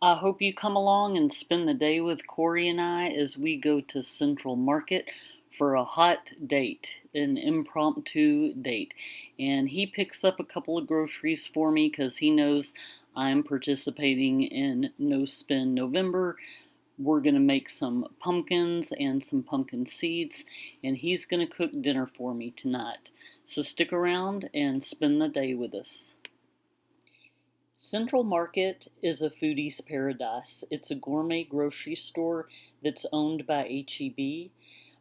I hope you come along and spend the day with Corey and I as we go to Central Market for a hot date, an impromptu date. And he picks up a couple of groceries for me because he knows I'm participating in No Spend November. We're going to make some pumpkins and some pumpkin seeds, and he's going to cook dinner for me tonight. So stick around and spend the day with us. Central Market is a foodie's paradise. It's a gourmet grocery store that's owned by H-E-B.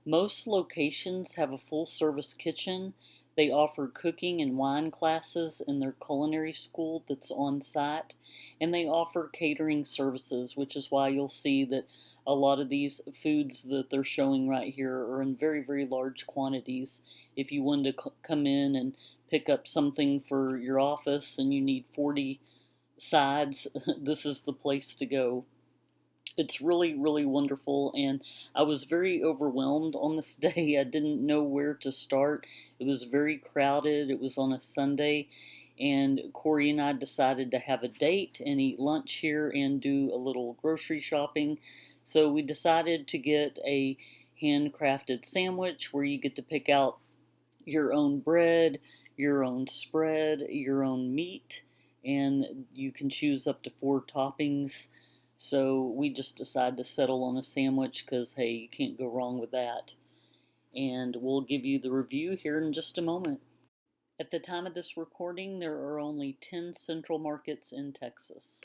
Most locations have a full-service kitchen. They offer cooking and wine classes in their culinary school that's on site, and they offer catering services, which is why you'll see that a lot of these foods that they're showing right here are in very, very large quantities. If you wanted to come in and pick up something for your office and you need 40 sides, this is the place to go. It's really, really wonderful, and I was very overwhelmed on this day. I didn't know where to start. It was very crowded. It was on a Sunday, and Corey and I decided to have a date and eat lunch here and do a little grocery shopping. So we decided to get a handcrafted sandwich where you get to pick out your own bread, your own spread, your own meat, and you can choose up to 4 toppings. So we just decided to settle on a sandwich because, hey, you can't go wrong with that. And we'll give you the review here in just a moment. At the time of this recording, there are only 10 Central Markets in Texas.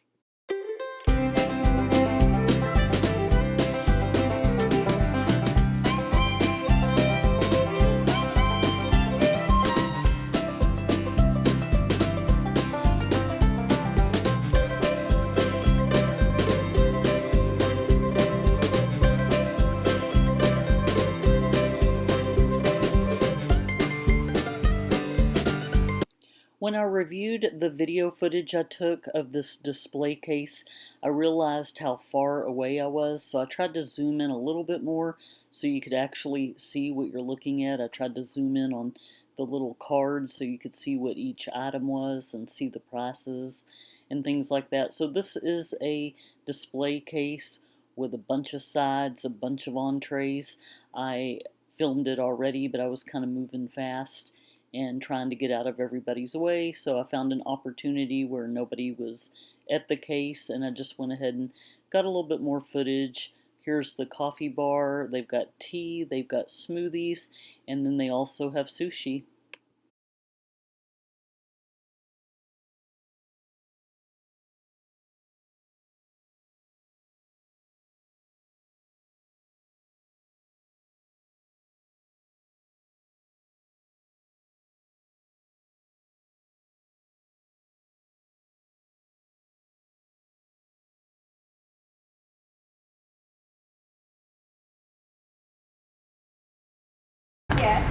When I reviewed the video footage I took of this display case, I realized how far away I was, so I tried to zoom in a little bit more so you could actually see what you're looking at. I tried to zoom in on the little card so you could see what each item was and see the prices and things like that. So this is a display case with a bunch of sides, a bunch of entrees. I filmed it already, but I was kind of moving fast and trying to get out of everybody's way, so I found an opportunity where nobody was at the case, and I just went ahead and got a little bit more footage. Here's the coffee bar, they've got tea, they've got smoothies, and then they also have sushi.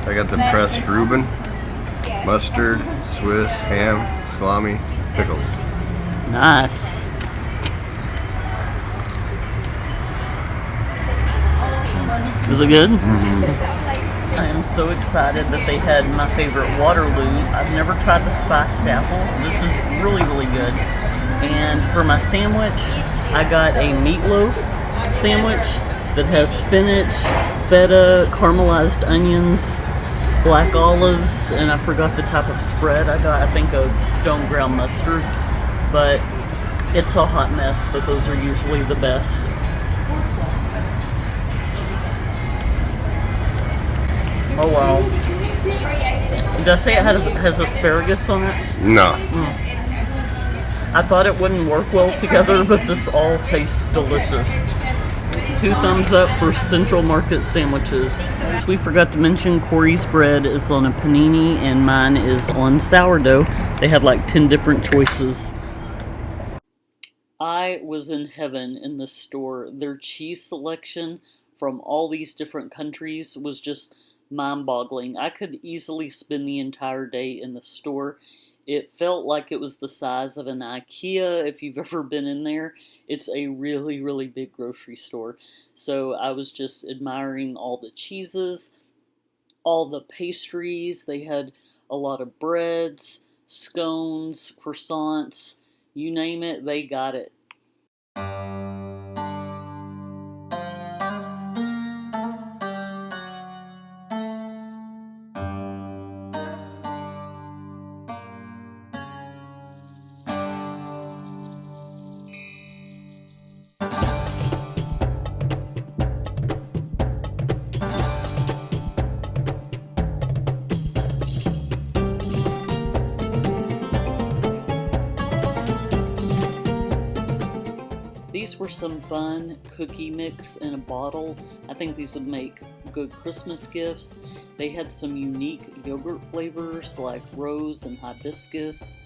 I got the pressed Reuben, mustard, Swiss, ham, salami, pickles. Nice. Was it good? Mm-hmm. I am so excited that they had my favorite Waterloo. I've never tried the spiced apple. This is really, really good. And for my sandwich, I got a meatloaf sandwich that has spinach, feta, caramelized onions, black olives, and I forgot the type of spread I got. I think a stone ground mustard, but it's a hot mess, but those are usually the best. Oh wow. Did I say it has asparagus on it? No. I thought it wouldn't work well together, but this all tastes delicious. 2 thumbs up for Central Market sandwiches. We forgot to mention Corey's bread is on a panini and mine is on sourdough. They had like 10 different choices. I was in heaven in this store. Their cheese selection from all these different countries was just mind-boggling. I could easily spend the entire day in the store. It felt like it was the size of an IKEA if you've ever been in there. It's a really, really big grocery store. So I was just admiring all the cheeses, all the pastries. They had a lot of breads, scones, croissants, you name it, they got it. These were some fun cookie mix in a bottle. I think these would make good Christmas gifts. They had some unique yogurt flavors like rose and hibiscus.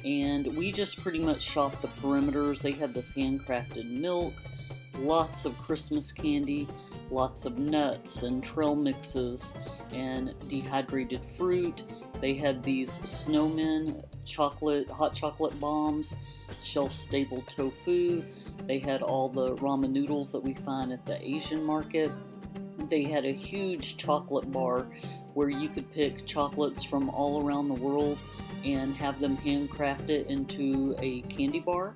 And we just pretty much shopped the perimeters. They had this handcrafted milk, lots of Christmas candy, lots of nuts and trail mixes and dehydrated fruit. They had these snowmen, hot chocolate bombs, shelf-stable tofu. They had all the ramen noodles that we find at the Asian market. They had a huge chocolate bar where you could pick chocolates from all around the world and have them handcrafted into a candy bar.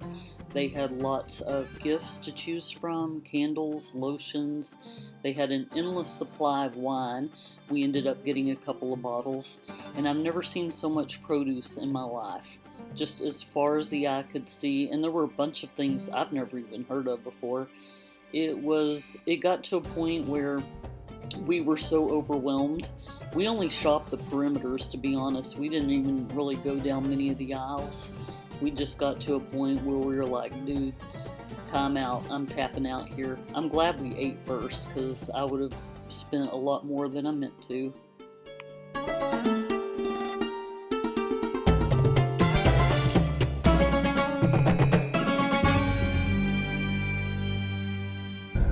They had lots of gifts to choose from, candles, lotions. They had an endless supply of wine. We ended up getting a couple of bottles, and I've never seen so much produce in my life. Just as far as the eye could see, and there were a bunch of things I've never even heard of before. It got to a point where we were so overwhelmed. We only shopped the perimeters, to be honest. We didn't even really go down many of the aisles. We just got to a point where we were like, dude, time out. I'm tapping out here. I'm glad we ate first, because I would have spent a lot more than I meant to.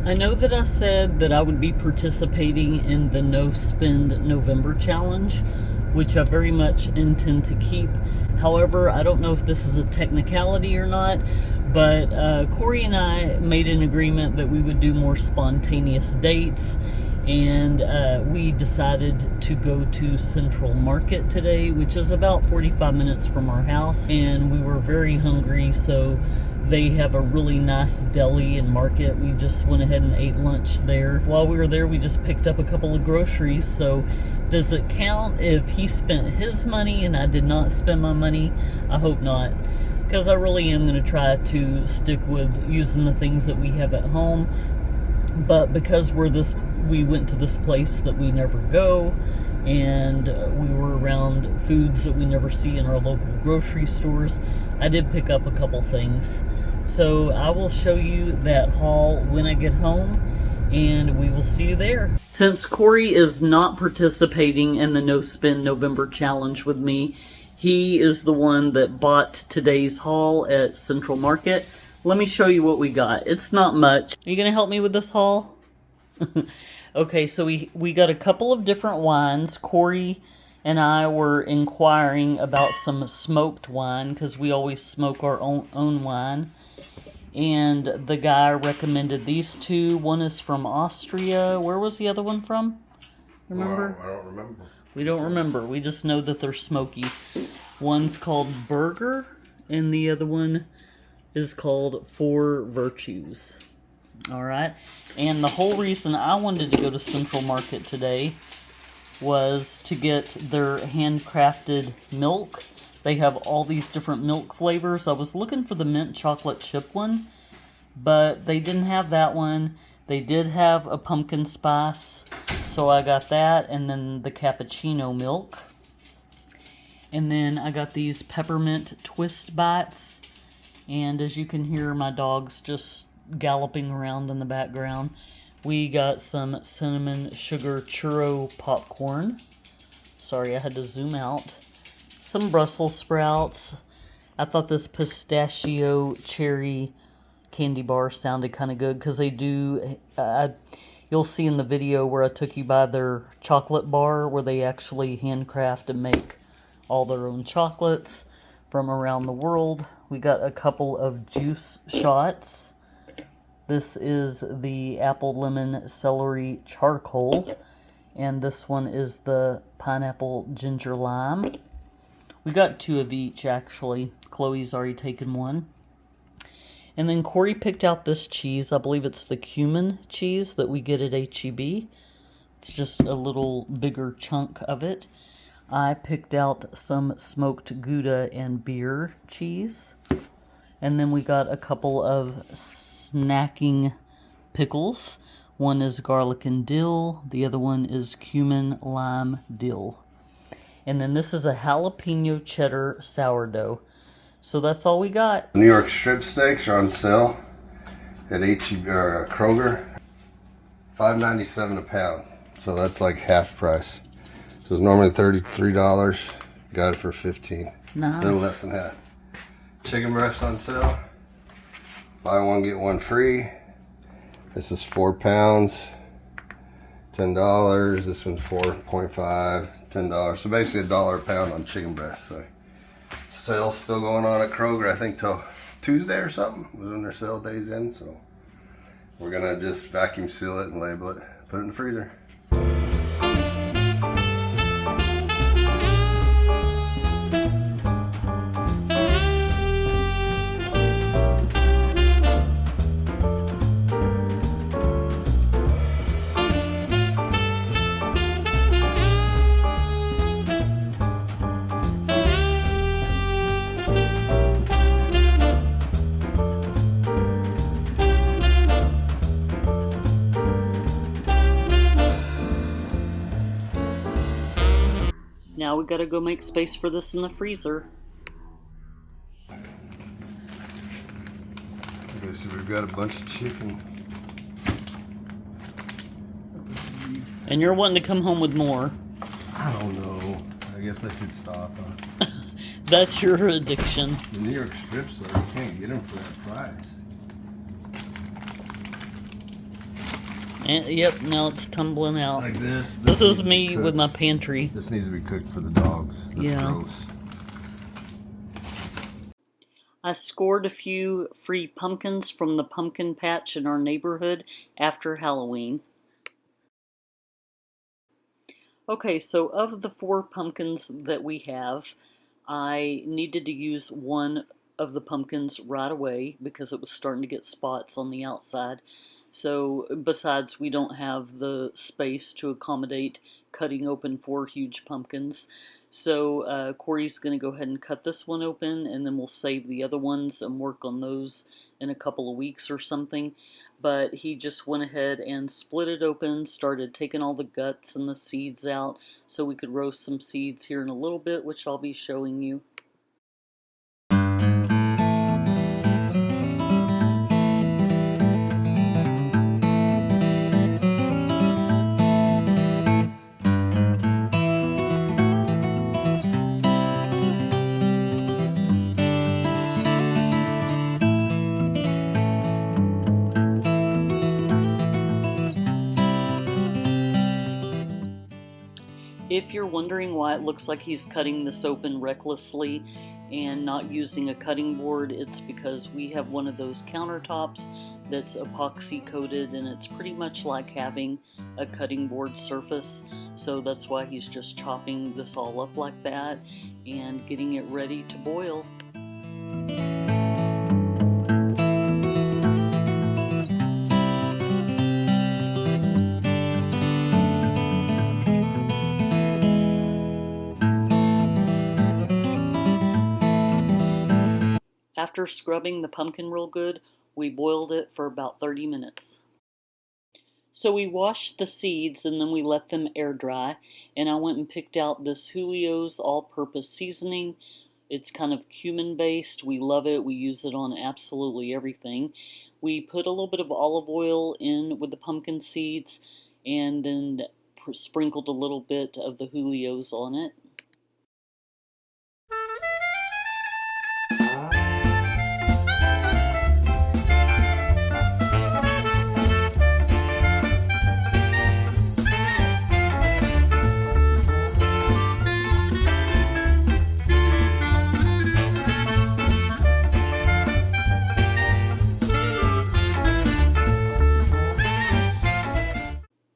I know that I said that I would be participating in the No Spend November challenge, which I very much intend to keep. However, I don't know if this is a technicality or not, but Corey and I made an agreement that we would do more spontaneous dates, and we decided to go to Central Market today, which is about 45 minutes from our house, and we were very hungry, so they have a really nice deli and market. We just went ahead and ate lunch there. While we were there, we just picked up a couple of groceries. So does it count if he spent his money and I did not spend my money? I hope not, because I really am going to try to stick with using the things that we have at home. But because we went to this place that we never go, and we were around foods that we never see in our local grocery stores, I did pick up a couple things. So I will show you that haul when I get home, and we will see you there. Since Corey is not participating in the No Spend November challenge with me, he is the one that bought today's haul at Central Market. Let me show you what we got. It's not much. Are you going to help me with this haul? Okay, so we got a couple of different wines. Corey and I were inquiring about some smoked wine, because we always smoke our own wine. And the guy recommended these two. One is from Austria. Where was the other one from? Remember? Well, I don't remember. We don't remember. We just know that they're smoky. One's called Burger, and the other one is called Four Virtues. Alright, and the whole reason I wanted to go to Central Market today was to get their handcrafted milk. They have all these different milk flavors. I was looking for the mint chocolate chip one, but they didn't have that one. They did have a pumpkin spice, so I got that, and then the cappuccino milk. And then I got these peppermint twist bites, and as you can hear, my dog's just galloping around in the background. We got some cinnamon sugar churro popcorn. Sorry, I had to zoom out. Some Brussels sprouts. I thought this pistachio cherry candy bar sounded kind of good, because they do, you'll see in the video where I took you by their chocolate bar, where they actually handcraft and make all their own chocolates from around the world. We got a couple of juice shots. This is the apple, lemon, celery, charcoal. And this one is the pineapple, ginger, lime. We got two of each, actually. Chloe's already taken one. And then Corey picked out this cheese. I believe it's the cumin cheese that we get at H-E-B. It's just a little bigger chunk of it. I picked out some smoked Gouda and beer cheese. And then we got a couple of snacking pickles. One is garlic and dill. The other one is cumin, lime, dill. And then this is a jalapeno cheddar sourdough. So that's all we got. New York strip steaks are on sale. at HEB or Kroger, $5.97 a pound. So that's like half price. So it's normally $33. Got it for $15. Nice. A little less than half. Chicken breast on sale. Buy one get one free. This is 4 pounds. $10. This one's 4.5. $10. So basically $1 a pound on chicken breast. So sale's still going on at Kroger. I think till Tuesday or something was when their sale days in. So we're gonna just vacuum seal it and label it. Put it in the freezer. Now we gotta go make space for this in the freezer. Okay, so we've got a bunch of chicken. And you're wanting to come home with more. I don't know. I guess I should stop. Huh? That's your addiction. The New York strips, though, you can't get them for that price. And, yep, now it's tumbling out. Like this. This is me with my pantry. This needs to be cooked for the dogs. That's yeah. Gross. I scored a few free pumpkins from the pumpkin patch in our neighborhood after Halloween. Okay, so of the 4 pumpkins that we have, I needed to use one of the pumpkins right away because it was starting to get spots on the outside. So besides, we don't have the space to accommodate cutting open 4 huge pumpkins. So Corey's going to go ahead and cut this one open, and then we'll save the other ones and work on those in a couple of weeks or something. But he just went ahead and split it open, started taking all the guts and the seeds out so we could roast some seeds here in a little bit, which I'll be showing you. If you're wondering why it looks like he's cutting this open recklessly and not using a cutting board, it's because we have one of those countertops that's epoxy coated, and it's pretty much like having a cutting board surface. So that's why he's just chopping this all up like that and getting it ready to boil. After scrubbing the pumpkin real good, we boiled it for about 30 minutes. So we washed the seeds and then we let them air dry, and I went and picked out this Julio's all-purpose seasoning. It's kind of cumin based. We love it. We use it on absolutely everything. We put a little bit of olive oil in with the pumpkin seeds and then sprinkled a little bit of the Julio's on it.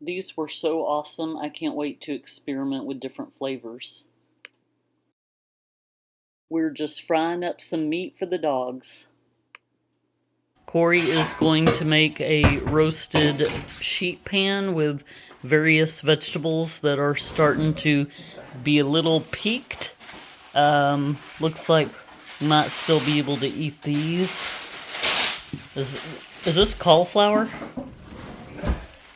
These were so awesome, I can't wait to experiment with different flavors. We're just frying up some meat for the dogs. Corey is going to make a roasted sheet pan with various vegetables that are starting to be a little peaked. Looks like we might still be able to eat these. Is this cauliflower?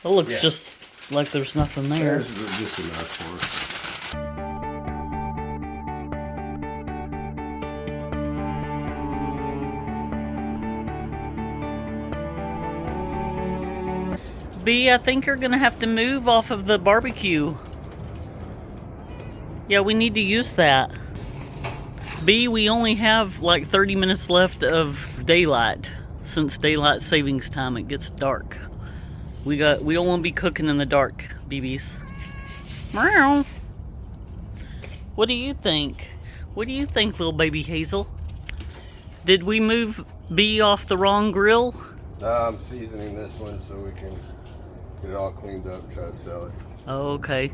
It looks just like there's nothing there. There's just enough for it. B, I think you're gonna have to move off of the barbecue. Yeah, we need to use that. B, we only have like 30 minutes left of daylight. Since daylight savings time, it gets dark. We don't want to be cooking in the dark, BBs. Meow. What do you think? What do you think, little baby Hazel? Did we move B off the wrong grill? I'm seasoning this one so we can get it all cleaned up and try to sell it. Oh, okay.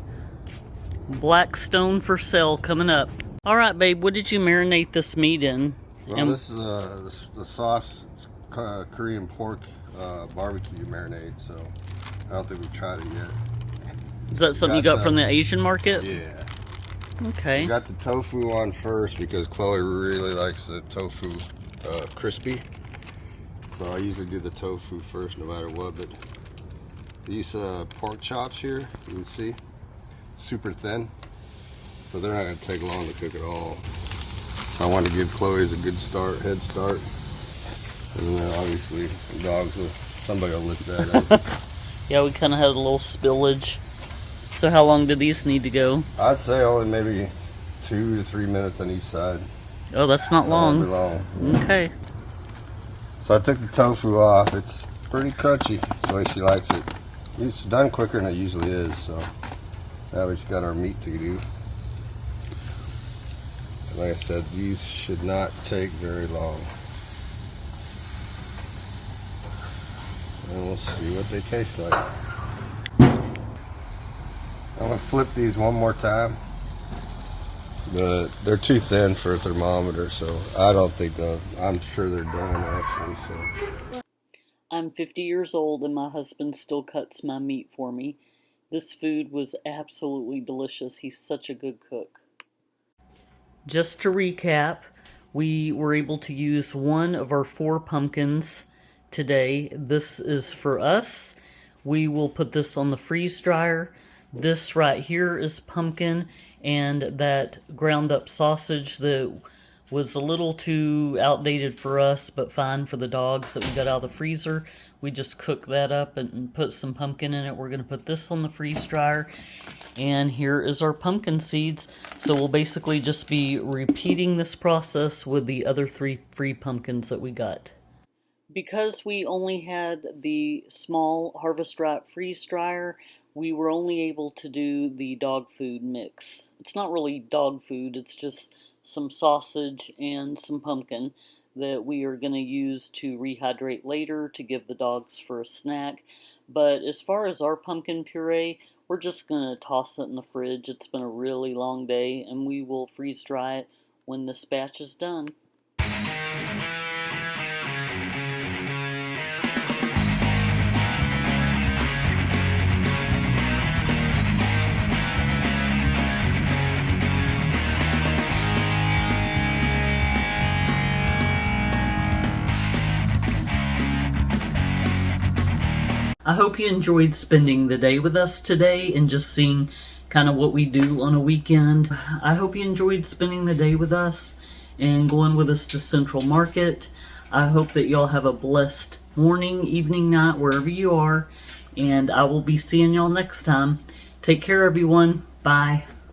Blackstone for sale coming up. All right, babe. What did you marinate this meat in? Well, this is the sauce. It's Korean pork barbecue marinade. So I don't think we've tried it yet. Is that something you got from the Asian market? Yeah. Okay. We got the tofu on first because Chloe really likes the tofu crispy. So I usually do the tofu first no matter what. But these pork chops here, you can see, super thin. So they're not going to take long to cook at all. So I want to give Chloe's a good head start. And then obviously the dogs somebody will lick that up. Yeah, we kind of had a little spillage. So how long do these need to go? I'd say only maybe 2 to 3 minutes on each side. Oh, that's not long. Long. Okay. So I took the tofu off. It's pretty crunchy. That's the way she likes it. It's done quicker than it usually is. So now we just got our meat to do. And like I said, these should not take very long. And we'll see what they taste like. I'm going to flip these one more time. But they're too thin for a thermometer, so I don't think I'm sure they're done actually. So. I'm 50 years old and my husband still cuts my meat for me. This food was absolutely delicious. He's such a good cook. Just to recap, we were able to use one of our 4 pumpkins today. This is for us. We will put this on the freeze dryer. This right here is pumpkin, and that ground up sausage that was a little too outdated for us, but fine for the dogs that we got out of the freezer. We just cooked that up and put some pumpkin in it. We're going to put this on the freeze dryer. And here is our pumpkin seeds. So we'll basically just be repeating this process with the other 3 free pumpkins that we got. Because we only had the small Harvest Right freeze dryer, we were only able to do the dog food mix. It's not really dog food, it's just some sausage and some pumpkin that we are going to use to rehydrate later to give the dogs for a snack. But as far as our pumpkin puree, we're just going to toss it in the fridge. It's been a really long day, and we will freeze dry it when this batch is done. I hope you enjoyed spending the day with us today and just seeing kind of what we do on a weekend. I hope you enjoyed spending the day with us and going with us to Central Market. I hope that y'all have a blessed morning, evening, night, wherever you are. And I will be seeing y'all next time. Take care, everyone. Bye.